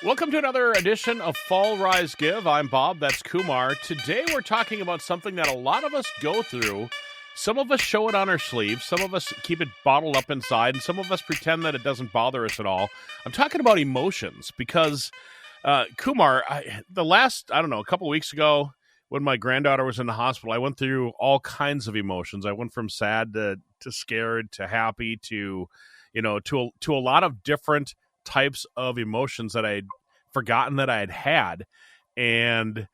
Welcome to another edition of Fall Rise Give. I'm Bob, that's Kumar. Today we're talking about something that a lot of us go through. Some of us show it on our sleeves, some of us keep it bottled up inside, and some of us pretend that it doesn't bother us at all. I'm talking about emotions because, Kumar, a couple of weeks ago when my granddaughter was in the hospital, I went through all kinds of emotions. I went from sad to scared to happy to a lot of different types of emotions that I'd forgotten that I had. And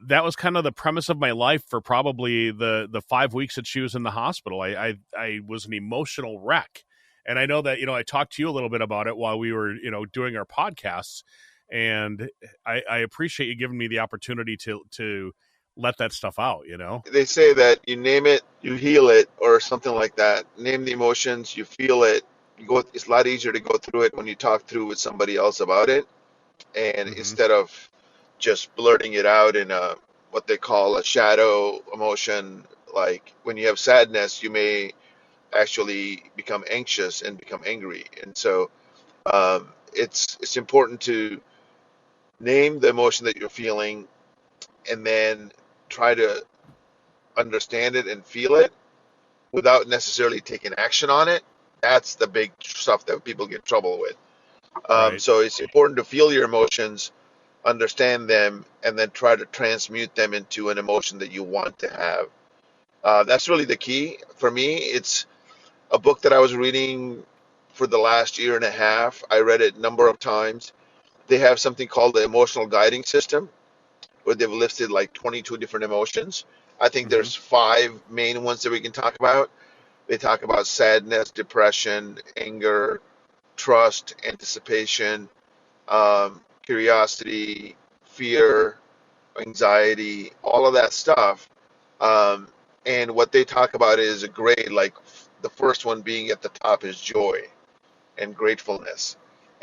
that was kind of the premise of my life for probably the 5 weeks that she was in the hospital. I was an emotional wreck. And I know that, I talked to you a little bit about it while we were, doing our podcasts. And I appreciate you giving me the opportunity to let that stuff out, They say that you name it, you heal it, or something like that. Name the emotions, you feel it. It's a lot easier to go through it when you talk through with somebody else about it, and instead of just blurting it out in what they call a shadow emotion. Like when you have sadness, you may actually become anxious and become angry, and so it's important to name the emotion that you're feeling, and then try to understand it and feel it without necessarily taking action on it. That's the big stuff that people get in trouble with. Right. So it's important to feel your emotions, understand them, and then try to transmute them into an emotion that you want to have. That's really the key. For me, it's a book that I was reading for the last year and a half. I read it a number of times. They have something called the emotional guiding system, where they've listed like 22 different emotions. I think there's 5 main ones that we can talk about. They talk about sadness, depression, anger, trust, anticipation, curiosity, fear, anxiety, all of that stuff. And what they talk about is a grade, like the first one being at the top is joy and gratefulness,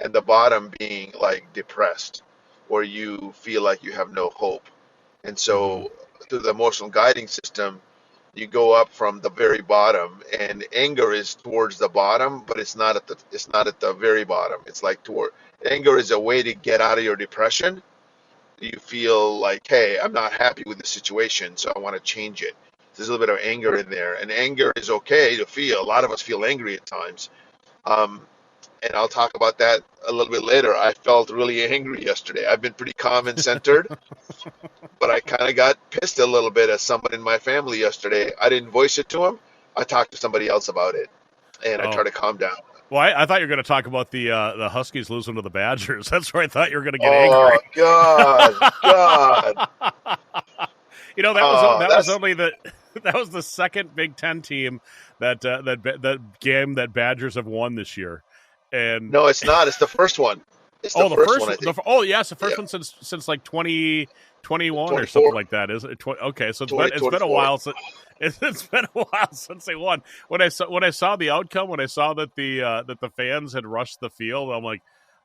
and the bottom being like depressed, or you feel like you have no hope. And so through the emotional guiding system, you go up from the very bottom, and anger is towards the bottom, but it's not at the very bottom. It's like anger is a way to get out of your depression. You feel like, hey, I'm not happy with the situation, so I want to change it. There's a little bit of anger in there, and anger is okay to feel. A lot of us feel angry at times. And I'll talk about that a little bit later. I felt really angry yesterday. I've been pretty calm and centered, but I kind of got pissed a little bit at someone in my family yesterday. I didn't voice it to him. I talked to somebody else about it, and I try to calm down. Well, I thought you were going to talk about the Huskies losing to the Badgers. That's where I thought you were going to get angry. Oh God! That was the second Big Ten team that game that Badgers have won this year. And no, it's not. It's the first one. It's the first one. I think. Yes, the first one since like 2021 or something like that. Is it? Okay, so it's been a while since. It's been a while since they won. When I saw the outcome, when I saw that the fans had rushed the field, I'm like,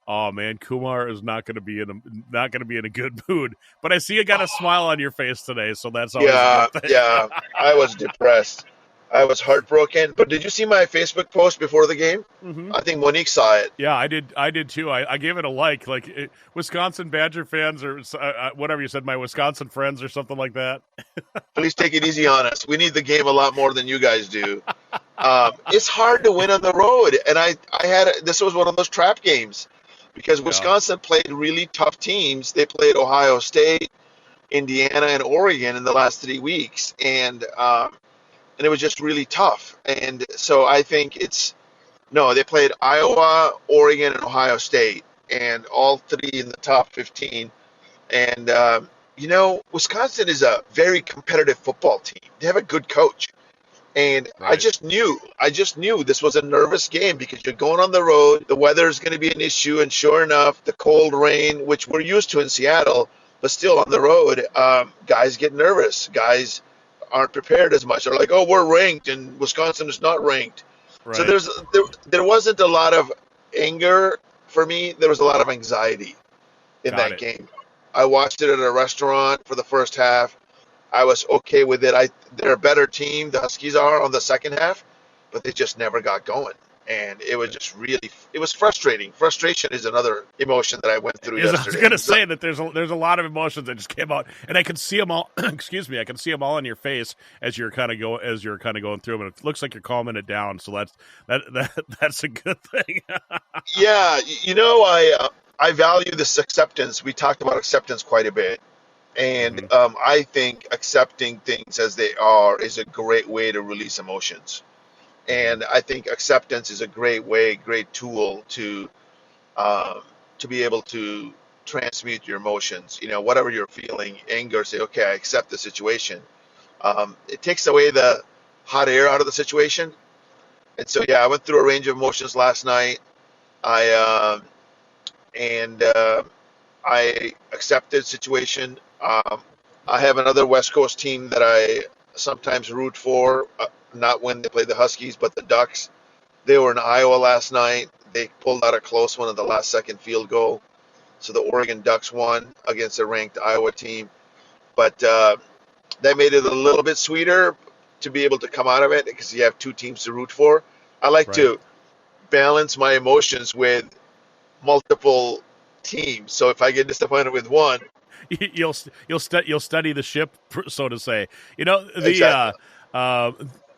oh man, Kumar is not going to be in a good mood. But I see you got a smile on your face today, so that's always a good thing. Yeah. I was depressed. I was heartbroken. But did you see my Facebook post before the game? I think Monique saw it. Yeah, I did too. I gave it a like. Wisconsin Badger fans or whatever you said, my Wisconsin friends or something like that. Please take it easy on us. We need the game a lot more than you guys do. It's hard to win on the road, and this was one of those trap games because Wisconsin played really tough teams. They played Ohio State, Indiana, and Oregon in the last 3 weeks, and it was just really tough. And so I think they played Iowa, Oregon, and Ohio State, and all 3 in the top 15. And, Wisconsin is a very competitive football team. They have a good coach. And right. I just knew this was a nervous game because you're going on the road. The weather is going to be an issue. And sure enough, the cold rain, which we're used to in Seattle, but still on the road, guys get nervous. Guys aren't prepared as much. They're like, oh, we're ranked, and Wisconsin is not ranked. Right. So there wasn't a lot of anger for me. There was a lot of anxiety in that game. I watched it at a restaurant for the first half. I was okay with it. They're a better team, the Huskies are, on the second half, but they just never got going. And it was just really, it was frustrating. Frustration is another emotion that I went through I was yesterday. going to say that there's a lot of emotions that just came out, and I can see them all. Excuse me, I can see them all in your face as you're kind of going through them. And it looks like you're calming it down, so that's a good thing. Yeah, I value this acceptance. We talked about acceptance quite a bit. And Hmm. I think accepting things as they are is a great way to release emotions. Hmm. And I think acceptance is a great tool um, to be able to transmute your emotions. Whatever you're feeling, anger, say, okay, I accept the situation. It takes away the hot air out of the situation. And so, yeah, I went through a range of emotions last night. I and I accepted the situation. I have another West Coast team that I sometimes root for, not when they play the Huskies, but the Ducks. They were in Iowa last night. They pulled out a close one at the last second field goal. So the Oregon Ducks won against a ranked Iowa team. But that made it a little bit sweeter to be able to come out of it because you have two teams to root for. I like Right. to balance my emotions with multiple teams. So if I get disappointed with one, You'll study the ship, so to say. You know the exactly. uh,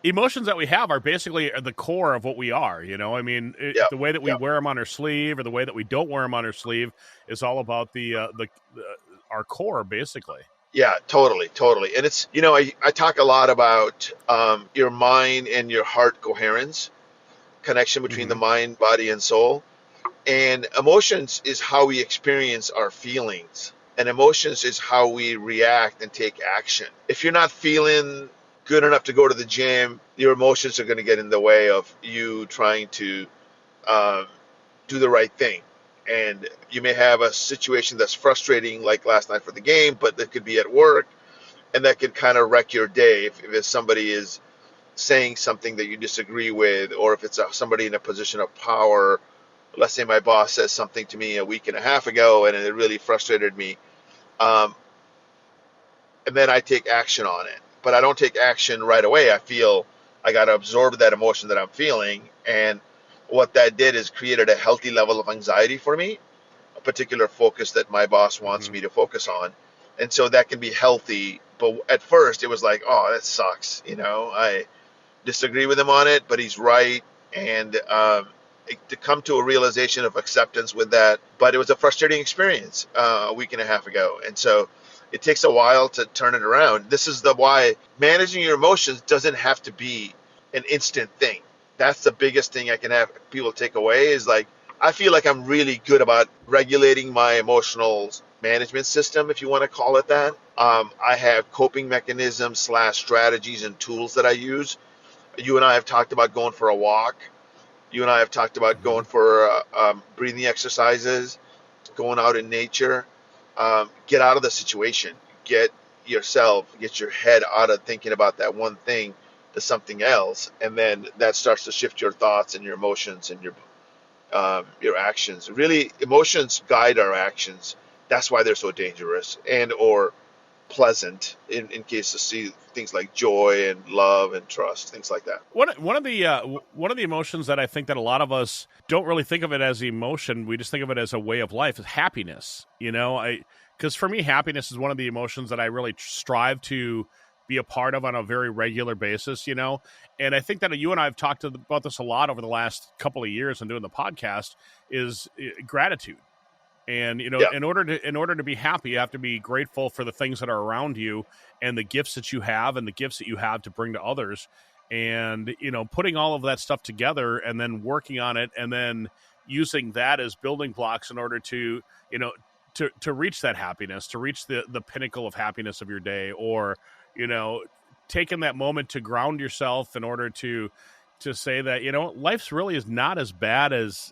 emotions that we have are basically the core of what we are. I mean, Yeah, the way that we yeah, wear them on our sleeve or the way that we don't wear them on our sleeve is all about the our core, basically. yeah, totally, totally. And it's, I talk a lot about your mind and your heart coherence, connection between the Hmm. mind, body, and soul. And emotions is how we experience our feelings. And emotions is how we react and take action. If you're not feeling good enough to go to the gym, your emotions are going to get in the way of you trying to um, do the right thing. And you may have a situation that's frustrating, like last night for the game, but that could be at work, and that could kind of wreck your day if somebody is saying something that you disagree with, or if it's somebody in a position of power. Let's say my boss says something to me a week and a half ago, and it really frustrated me. Um, and then I take action on it. But I don't take action right away. I feel I got to absorb that emotion that I'm feeling. And what that did is created a healthy level of anxiety for me, a particular focus that my boss wants Hmm. me to focus on. And so that can be healthy. But at first, it was like, oh, that sucks. I disagree with him on it, but he's right. And to come to a realization of acceptance with that. But it was a frustrating experience a week and a half ago. And so it takes a while to turn it around. This is the why managing your emotions doesn't have to be an instant thing. That's the biggest thing I can have people take away is like, I feel like I'm really good about regulating my emotional management system, if you want to call it that. I have coping mechanisms slash strategies and tools that I use. You and I have talked about going for a walk. You and I have talked about Hmm. going for breathing exercises, going out in nature. Get out of the situation. Get your head out of thinking about that one thing to something else, and then that starts to shift your thoughts and your emotions and your actions. Really, emotions guide our actions. That's why they're so dangerous and or pleasant in case to see things like joy and love and trust, things like that. One of the emotions that I think that a lot of us don't really think of it as emotion. We just think of it as a way of life. Is happiness. Because for me, happiness is one of the emotions that I really strive to be a part of on a very regular basis. And I think that you and I have talked about this a lot over the last couple of years and doing the podcast is gratitude. And Yeah, in order to be happy, you have to be grateful for the things that are around you and the gifts that you have and the gifts that you have to bring to others. And putting all of that stuff together and then working on it and then using that as building blocks in order to to reach that happiness, to reach the pinnacle of happiness of your day, or you know taking that moment to ground yourself in order to say that life's really is not as bad as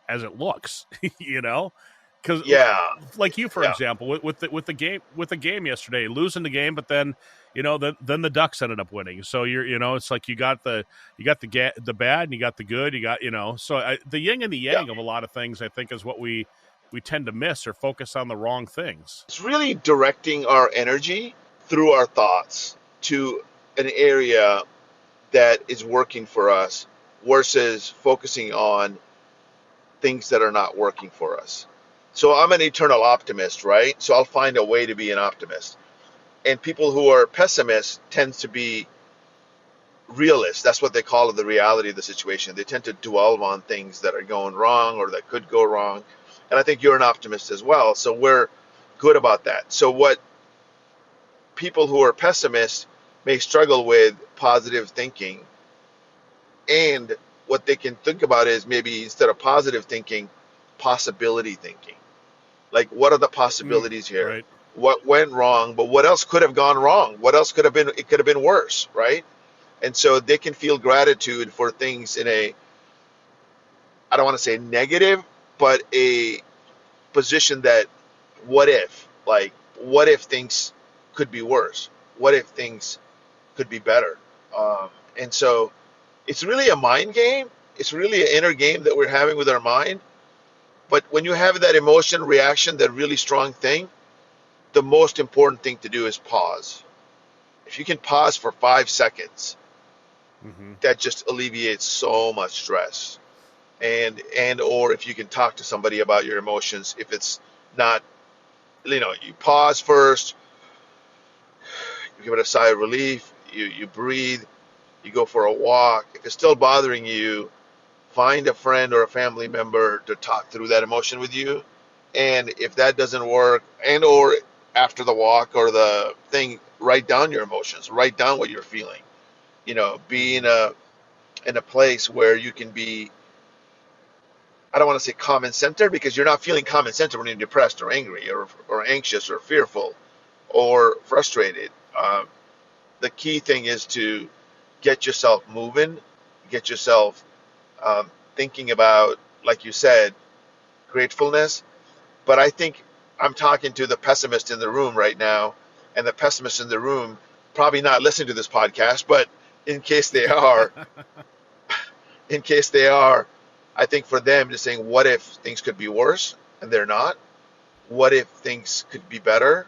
it looks. you know because yeah, like you, for yeah, example, with the game yesterday, losing the game, but then then the Ducks ended up winning. So it's like you got the bad and you got the good. You got so the yin and the yeah. yang of a lot of things, I think, is what we tend to miss or focus on the wrong things. It's really directing our energy through our thoughts to an area that is working for us. versus focusing on things that are not working for us. So I'm an eternal optimist, right? So I'll find a way to be an optimist. And people who are pessimists tend to be realists. That's what they call it, the reality of the situation. They tend to dwell on things that are going wrong or that could go wrong. And I think you're an optimist as well. So we're good about that. So what people who are pessimists may struggle with positive thinking, and what they can think about is maybe instead of positive thinking, possibility thinking. Like, what are the possibilities here? Right. What went wrong, but what else could have gone wrong? What else could have been? It could have been worse, right? And so they can feel gratitude for things in a, I don't want to say negative, but a position that, what if? Like, what if things could be worse? What if things could be better? And so it's really a mind game. It's really an inner game that we're having with our mind. But when you have that emotion reaction, that really strong thing, the most important thing to do is pause. If you can pause for 5 seconds, Mm-hmm. that just alleviates so much stress. And or if you can talk to somebody about your emotions, if it's not, you pause first, you give it a sigh of relief, you breathe, you go for a walk. If it's still bothering you, find a friend or a family member to talk through that emotion with you. And if that doesn't work, and or after the walk or the thing, write down your emotions, write down what you're feeling. Be Mm-hmm. in a place where you can be, I don't want to say common centered, because you're not feeling common centered when you're depressed or angry or anxious or fearful or frustrated. The key thing is to get yourself moving, get yourself thinking about, like you said, gratefulness. But I think I'm talking to the pessimist in the room right now, and the pessimist in the room probably not listening to this podcast, but in case they are, in case they are, I think for them, just saying, what if things could be worse and they're not? What if things could be better?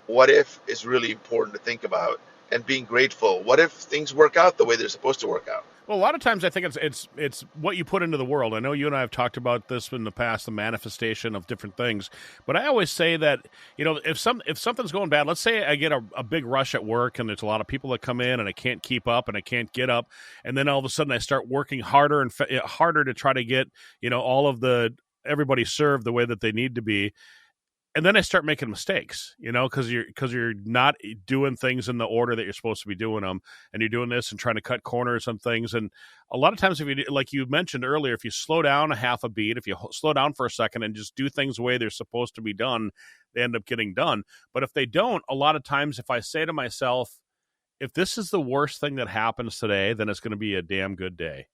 What if is really important to think about, and being grateful. What if things work out the way they're supposed to work out? Well, a lot of times I think it's what you put into the world. I know you and I have talked about this in the past, the manifestation of different things. But I always say that, if something's going bad, let's say I get a big rush at work and there's a lot of people that come in and I can't keep up and I can't get up, and then all of a sudden I start working harder and harder to try to get all of the everybody served the way that they need to be, and then I start making mistakes, because you're not doing things in the order that you're supposed to be doing them, and you're doing this and trying to cut corners on things. And a lot of times, if you like you mentioned earlier, if you slow down a half a beat, if you slow down for a second and just do things the way they're supposed to be done, they end up getting done. But if they don't, a lot of times, if I say to myself, if this is the worst thing that happens today, then it's going to be a damn good day.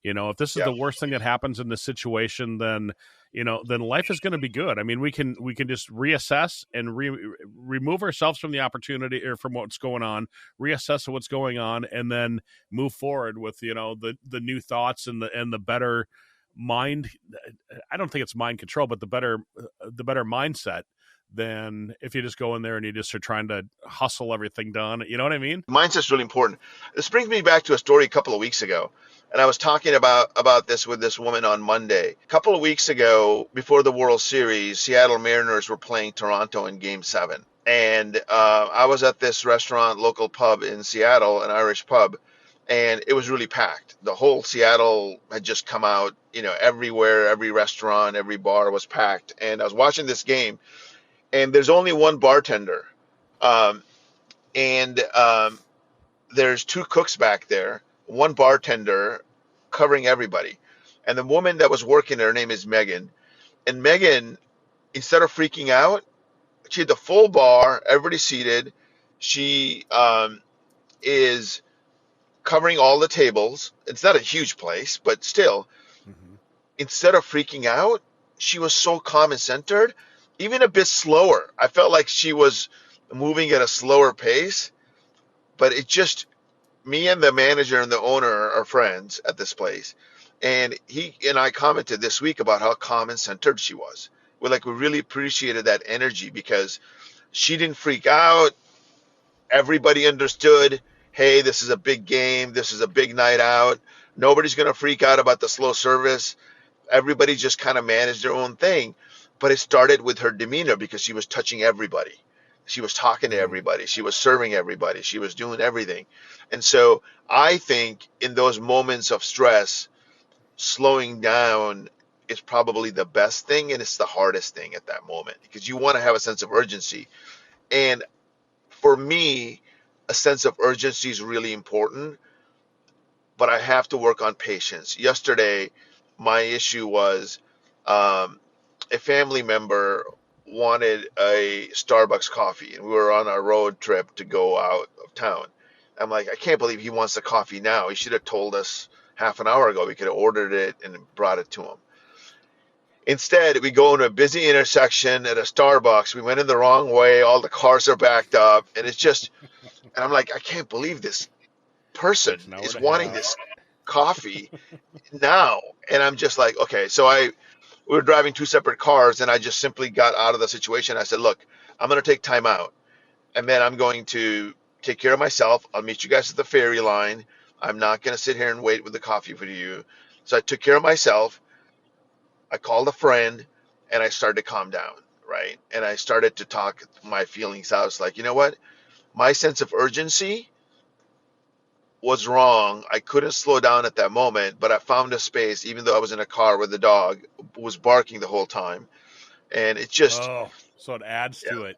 If this is Yeah. the worst thing that happens in this situation, then life is going to be good. I mean, we can just reassess and remove ourselves from the opportunity or from what's going on, reassess what's going on, and then move forward with the new thoughts and the better mind. I don't think it's mind control, but the better mindset than if you just go in there and you just are trying to hustle everything done. You know what I mean? Mindset's really important. This brings me back to a story a couple of weeks ago, and I was talking about this with this woman on Monday. A couple of weeks ago, before the World Series, Seattle Mariners were playing Toronto in Game 7, and I was at this restaurant, local pub in Seattle, an Irish pub, and it was really packed. The whole Seattle had just come out, everywhere, every restaurant, every bar was packed, and I was watching this game, and there's only one bartender. Um, and there's two cooks back there, one bartender covering everybody. And the woman that was working there, her name is Megan. And Megan, instead of freaking out, she had the full bar, everybody seated. She is covering all the tables. It's not a huge place, but still, Mm-hmm. instead of freaking out, she was so calm and centered, even a bit slower. I felt like she was moving at a slower pace, but it just, me and the manager and the owner are friends at this place, and he and I commented this week about how calm and centered she was. We really appreciated that energy because she didn't freak out. Everybody understood, hey, this is a big game, this is a big night out. Nobody's going to freak out about the slow service. Everybody just kind of managed their own thing. But it started with her demeanor because she was touching everybody. She was talking to everybody. She was serving everybody. She was doing everything. And so I think in those moments of stress, slowing down is probably the best thing, and it's the hardest thing at that moment because you want to have a sense of urgency. And for me, a sense of urgency is really important, but I have to work on patience. Yesterday, my issue was um, a family member wanted a Starbucks coffee, and we were on our road trip to go out of town. I'm like, I can't believe he wants the coffee now. He should have told us half an hour ago. We could have ordered it and brought it to him. Instead, we go into a busy intersection at a Starbucks. We went in the wrong way. All the cars are backed up, and it's just, and I'm like, I can't believe this person Takes an hour is and a wanting half. this coffee now. And I'm just like, okay. So we were driving two separate cars, and I just simply got out of the situation. I said, look, I'm going to take time out, and then I'm going to take care of myself. I'll meet you guys at the ferry line. I'm not going to sit here and wait with the coffee for you. So I took care of myself. I called a friend, and I started to calm down, right? And I started to talk my feelings out. I was like, you know what? My sense of urgency was wrong. I couldn't slow down at that moment, but I found a space, even though I was in a car where the dog was barking the whole time. And it just, Oh, so it adds yeah, to it.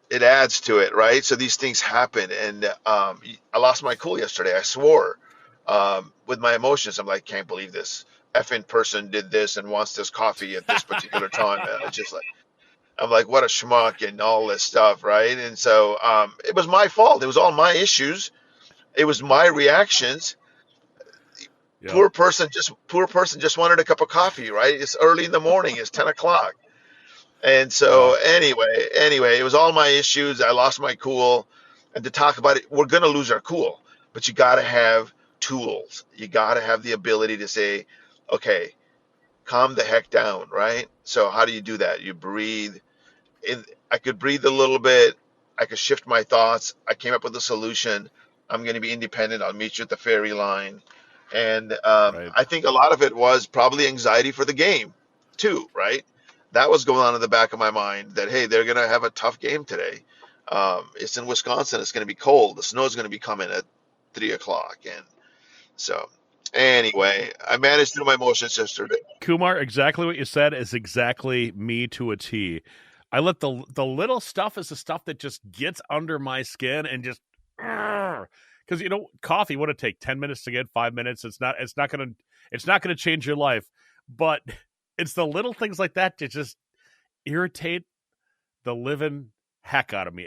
it adds to it, right? So these things happen. And I lost my cool yesterday. I swore with my emotions. I'm like, can't believe this effing person did this and wants this coffee at this particular time. And I just like, I'm like, what a schmuck and all this stuff, right? And so it was my fault. It was all my issues. It was my reactions. Yep. Poor person just wanted a cup of coffee, right? It's early in the morning. It's 10 o'clock. And Yeah. so anyway, it was all my issues. I lost my cool. And to talk about it, we're gonna lose our cool. But you gotta have tools. You gotta have the ability to say, okay, calm the heck down, right? So how do you do that? You breathe in. I could breathe a little bit. I could shift my thoughts. I came up with a solution. I'm going to be independent. I'll meet you at the ferry line. And Right. I think a lot of it was probably anxiety for the game, too, right? That was going on in the back of my mind that, hey, they're going to have a tough game today. It's in Wisconsin. It's going to be cold. The snow is going to be coming at 3 o'clock. And so, anyway, I managed through my emotions yesterday. Kumar, exactly what you said is exactly me to a T. I let the little stuff is the stuff that just gets under my skin and just because coffee would it take 10 minutes to get 5 minutes. It's not gonna change your life, but it's the little things like that that just irritate the living heck out of me.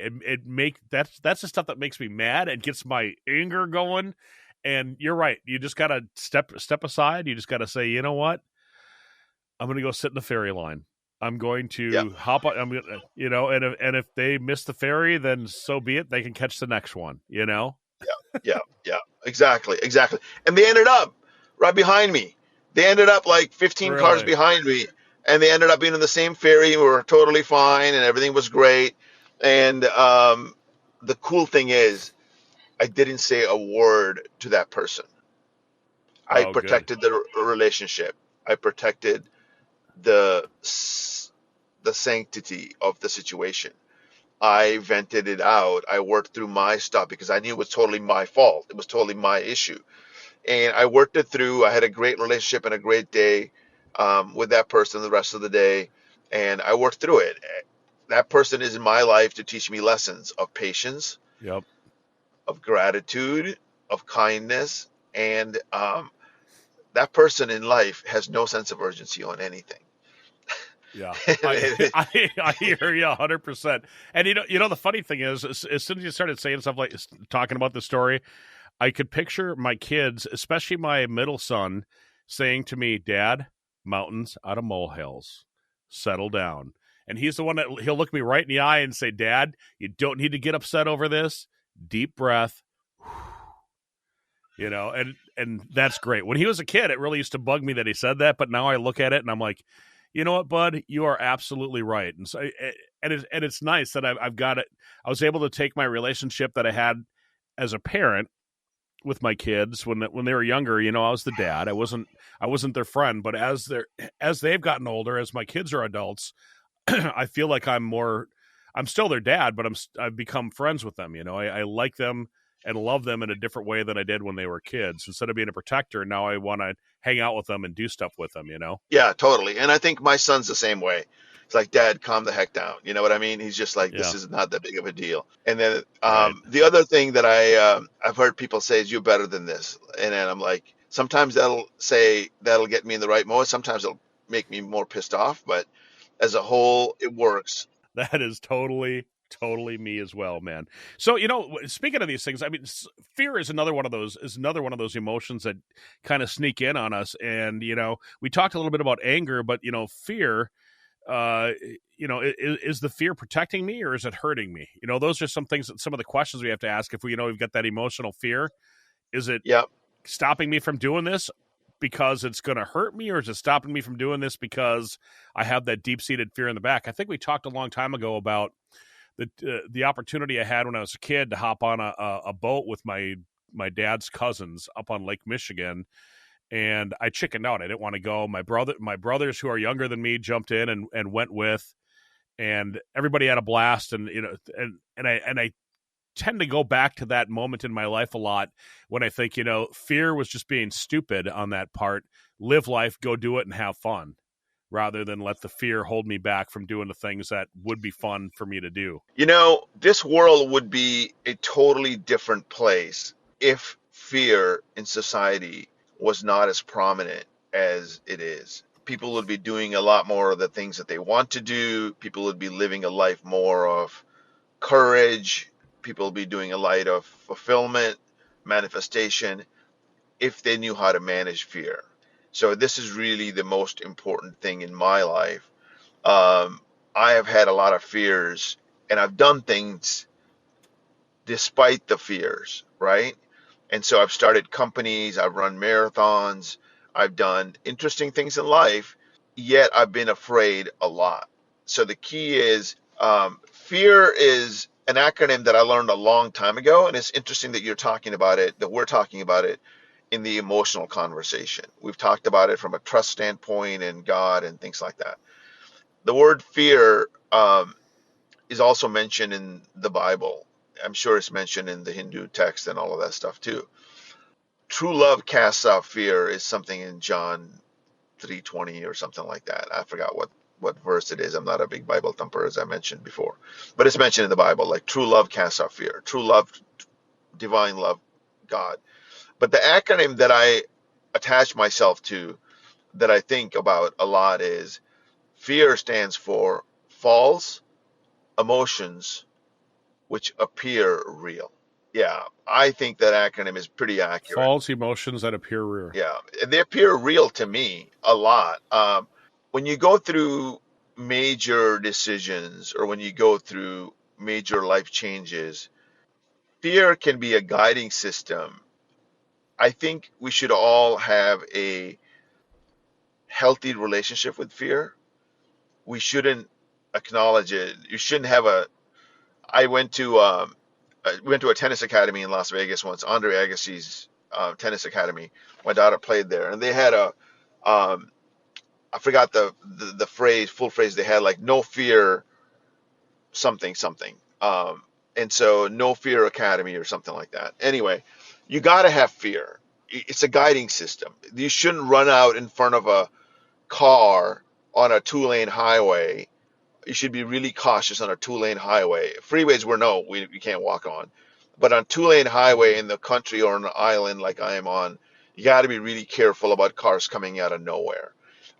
That's the stuff that makes me mad and gets my anger going. And you're right. You just gotta step aside. You just gotta say, you know what? I'm going to go sit in the ferry line. I'm going Yeah. to hop on. I'm going to, and if they miss the ferry, then so be it. They can catch the next one. Yeah, exactly. And they ended up right behind me. They ended up like 15 cars Really. behind me, and they ended up being in the same ferry. We were totally fine, and everything was great. And the cool thing is, I didn't say a word to that person. I Oh, good. protected the relationship. I protected the the sanctity of the situation. I vented it out. I worked through my stuff because I knew it was totally my fault. It was totally my issue. And I worked it through. I had a great relationship and a great day with that person the rest of the day. And I worked through it. That person is in my life to teach me lessons of patience, Yep. of gratitude, of kindness. And that person in life has no sense of urgency on anything. Yeah. I hear you 100%. And the funny thing is, as soon as you started saying stuff like talking about the story, I could picture my kids, especially my middle son, saying to me, "Dad, mountains out of molehills. Settle down." And he's the one that he'll look me right in the eye and say, "Dad, you don't need to get upset over this. Deep breath." And that's great. When he was a kid, it really used to bug me that he said that, but now I look at it and I'm like, you know what, bud, you are absolutely right. And so, it's nice that I've got it. I was able to take my relationship that I had as a parent with my kids when they were younger. You know, I was the dad. I wasn't their friend. But as they've gotten older, as my kids are adults, I feel like I'm still their dad, but I've become friends with them. You know, I like them and love them in a different way than I did when they were kids. Instead of being a protector, now I want to hang out with them and do stuff with them. You know? Yeah, totally. And I think my son's the same way. It's like, Dad, calm the heck down. You know what I mean? He's just like, this Yeah. is not that big of a deal. And then Right. the other thing that I've heard people say is, you're better than this. And then I'm like, sometimes that'll get me in the right mode. Sometimes it'll make me more pissed off. But as a whole, it works. That is totally me as well, man. So, you know, speaking of these things, I mean, fear is another one of those emotions that kind of sneak in on us. And, you know, we talked a little bit about anger, but, you know, fear, uh, is the fear protecting me or is it hurting me? You know, those are some of the questions we have to ask if we've got that emotional fear. Is it Yeah. stopping me from doing this because it's going to hurt me, or is it stopping me from doing this because I have that deep-seated fear in the back? I think we talked a long time ago about the opportunity I had when I was a kid to hop on a boat with my dad's cousins up on Lake Michigan, and I chickened out. I didn't want to go. My brothers who are younger than me jumped in and went with, and everybody had a blast. And you know, and I tend to go back to that moment in my life a lot when I think, you know, fear was just being stupid on that part. Live life, go do it, and have fun, rather than let the fear hold me back from doing the things that would be fun for me to do. You know, this world would be a totally different place if fear in society was not as prominent as it is. People would be doing a lot more of the things that they want to do. People would be living a life more of courage. People would be doing a life of fulfillment, manifestation, if they knew how to manage fear. So this is really the most important thing in my life. um, I have had a lot of fears, and I've done things despite the fears, right? And so I've started companies, I've run marathons, I've done interesting things in life, yet I've been afraid a lot. So the key is, fear is an acronym that I learned a long time ago, and it's interesting that we're talking about it in the emotional conversation. We've talked about it from a trust standpoint and God and things like that. The word fear is also mentioned in the Bible. I'm sure it's mentioned in the Hindu text and all of that stuff too. True love casts out fear is something in John 3:20 or something like that. I forgot what verse it is. I'm not a big Bible thumper, as I mentioned before, but it's mentioned in the Bible. Like, true love casts out fear. True love, divine love, God. But the acronym that I attach myself to, that I think about a lot, is fear stands for false emotions which appear real. Yeah, I think that acronym is pretty accurate. False emotions that appear real. Yeah, they appear real to me a lot. When you go through major decisions or when you go through major life changes, fear can be a guiding system. I think we should all have a healthy relationship with fear. We shouldn't acknowledge it. You shouldn't have a. I went to a tennis academy in Las Vegas once, Andre Agassi's tennis academy. My daughter played there, and they had um, I forgot the phrase, full phrase they had, like, no fear something something. And so no fear academy or something like that. Anyway, you got to have fear. It's a guiding system. You shouldn't run out in front of a car on a two-lane highway. You should be really cautious on a two-lane highway. Freeways, we can't walk on. But on two-lane highway in the country or on an island like I am on, you got to be really careful about cars coming out of nowhere.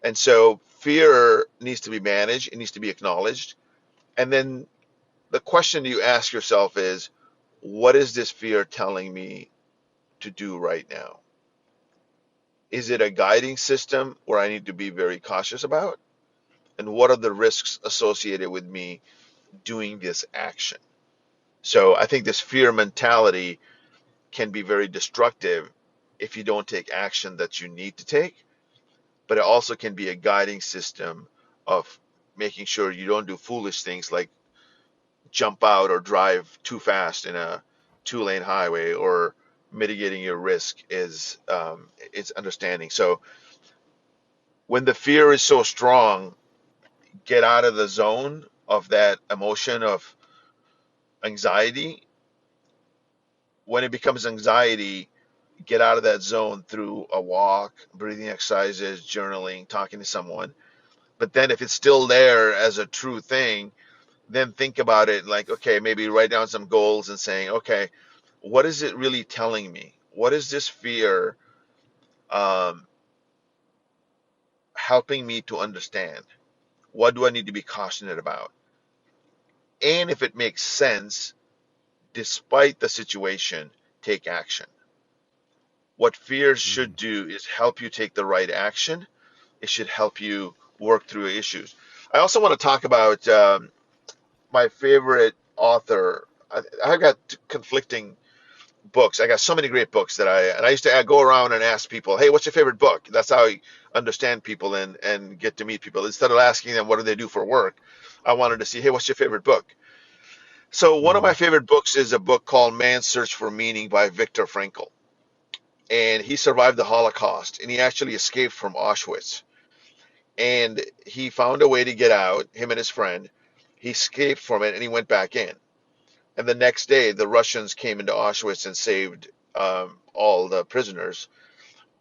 And so fear needs to be managed. It needs to be acknowledged. And then the question you ask yourself is, what is this fear telling me to do right now? Is it a guiding system where I need to be very cautious about? And what are the risks associated with me doing this action? So I think this fear mentality can be very destructive if you don't take action that you need to take, but it also can be a guiding system of making sure you don't do foolish things like jump out or drive too fast in a two-lane highway, or mitigating your risk is it's understanding. So when the fear is so strong, get out of the zone of that emotion of anxiety. When it becomes anxiety, get out of that zone through a walk, breathing exercises, journaling, talking to someone. But then if it's still there as a true thing, then think about it like, okay, maybe write down some goals and saying, okay, what is it really telling me? What is this fear um, helping me to understand? What do I need to be cautionate about? And if it makes sense, despite the situation, take action. What fears Mm. should do is help you take the right action. It should help you work through issues. I also want to talk about my favorite author. I've got conflicting books. I got so many great books and I used to go around and ask people, hey, what's your favorite book? That's how I understand people and get to meet people. Instead of asking them what do they do for work, I wanted to see, hey, what's your favorite book? So one of my Mm. favorite books is a book called Man's Search for Meaning by Viktor Frankl. And he survived the Holocaust and he actually escaped from Auschwitz. And he found a way to get out, him and his friend. He escaped from it and he went back in. And the next day, the Russians came into Auschwitz and saved all the prisoners.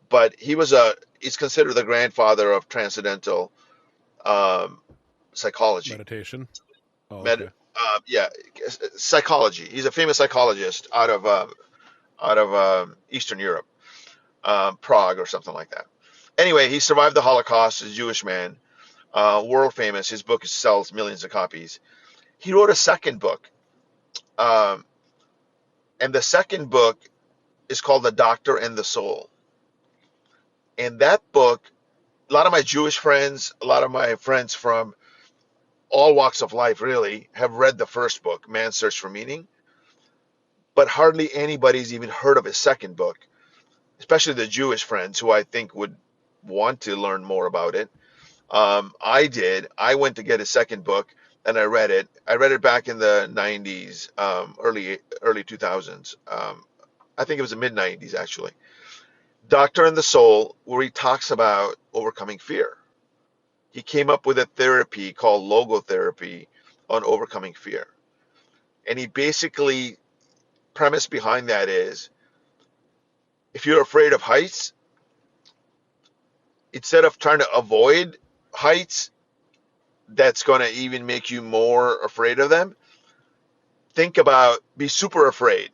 But he's considered the grandfather of transcendental um, psychology. Meditation. Oh, Med, okay. yeah, psychology. He's a famous psychologist out of Eastern Europe, Prague or something like that. Anyway, he survived the Holocaust as a Jewish man, world famous. His book sells millions of copies. He wrote a second book, um, and the second book is called The Doctor and the Soul. And that book, a lot of my Jewish friends, a lot of my friends from all walks of life really have read the first book, Man's Search for Meaning, but hardly anybody's even heard of his second book, especially the Jewish friends who I think would want to learn more about it. I did. I went to get his second book and I read it. I read it back in the 90s, early 2000s. I think it was the mid 90s actually. Doctor and the Soul, where he talks about overcoming fear. He came up with a therapy called logotherapy on overcoming fear. And he basically, premise behind that is if you're afraid of heights, instead of trying to avoid heights, that's going to even make you more afraid of them. Be super afraid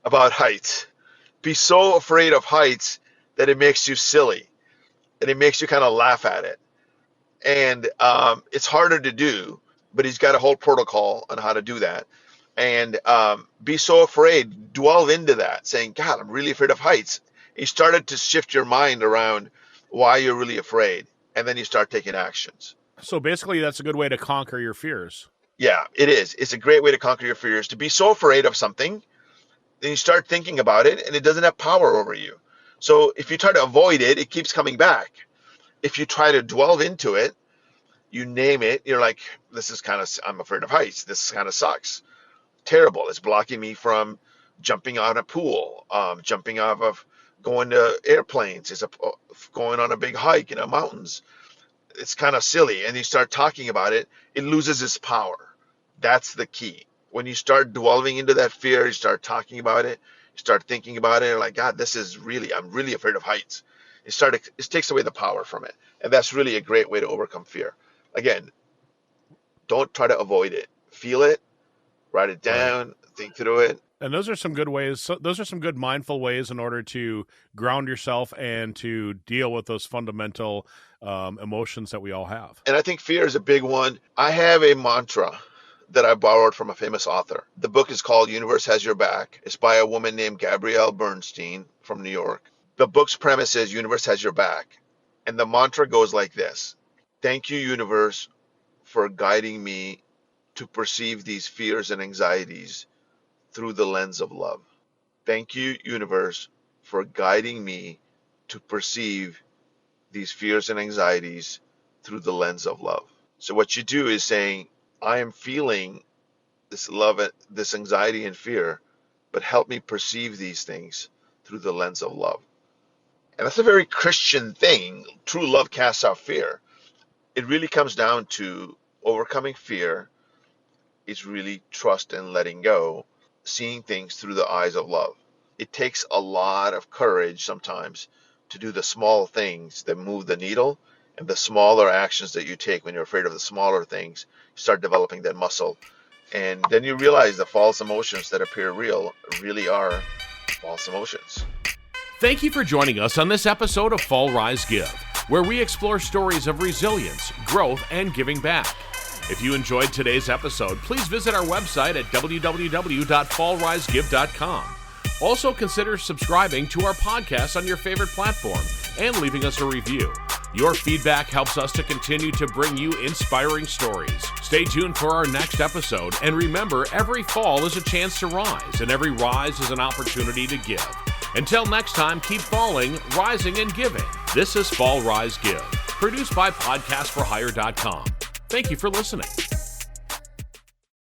about heights. Be so afraid of heights that it makes you silly and it makes you kind of laugh at it. And it's harder to do, but he's got a whole protocol on how to do that. And be so afraid, dwell into that, saying, God, I'm really afraid of heights. You started to shift your mind around why you're really afraid, and then you start taking actions. So basically, that's a good way to conquer your fears. Yeah, it is. It's a great way to conquer your fears, to be so afraid of something, then you start thinking about it, and it doesn't have power over you. So if you try to avoid it, it keeps coming back. If you try to dwell into it, you name it, you're like, I'm afraid of heights. This kind of sucks. Terrible. It's blocking me from jumping on a pool, jumping off of going to airplanes. Going on a big hike in the mountains. It's kind of silly. And you start talking about it, it loses its power. That's the key. When you start dwelling into that fear, you start talking about it, you start thinking about it, you're like, God, I'm really afraid of heights. It takes away the power from it. And that's really a great way to overcome fear. Again, don't try to avoid it. Feel it, write it Right. down, think through it. And those are some good ways. Those are some good mindful ways in order to ground yourself and to deal with those fundamental emotions that we all have. And I think fear is a big one. I have a mantra that I borrowed from a famous author. The book is called Universe Has Your Back. It's by a woman named Gabrielle Bernstein from New York. The book's premise is Universe Has Your Back. And the mantra goes like this: Thank you, Universe, for guiding me to perceive these fears and anxieties through the lens of love. Thank you, Universe, for guiding me to perceive these fears and anxieties through the lens of love. So what you do is saying, I am feeling this love, this anxiety and fear, but help me perceive these things through the lens of love. And that's a very Christian thing. True love casts out fear. It really comes down to overcoming fear is really trust and letting go, seeing things through the eyes of love. It takes a lot of courage sometimes to do the small things that move the needle, and the smaller actions that you take when you're afraid of the smaller things, you start developing that muscle. And then you realize the false emotions that appear real really are false emotions. Thank you for joining us on this episode of Fall Rise Give, where we explore stories of resilience, growth, and giving back. If you enjoyed today's episode, please visit our website at www.fallrisegive.com. Also consider subscribing to our podcast on your favorite platform and leaving us a review. Your feedback helps us to continue to bring you inspiring stories. Stay tuned for our next episode, and remember, every fall is a chance to rise, and every rise is an opportunity to give. Until next time, keep falling, rising, and giving. This is Fall Rise Give, produced by podcastforhire.com. Thank you for listening.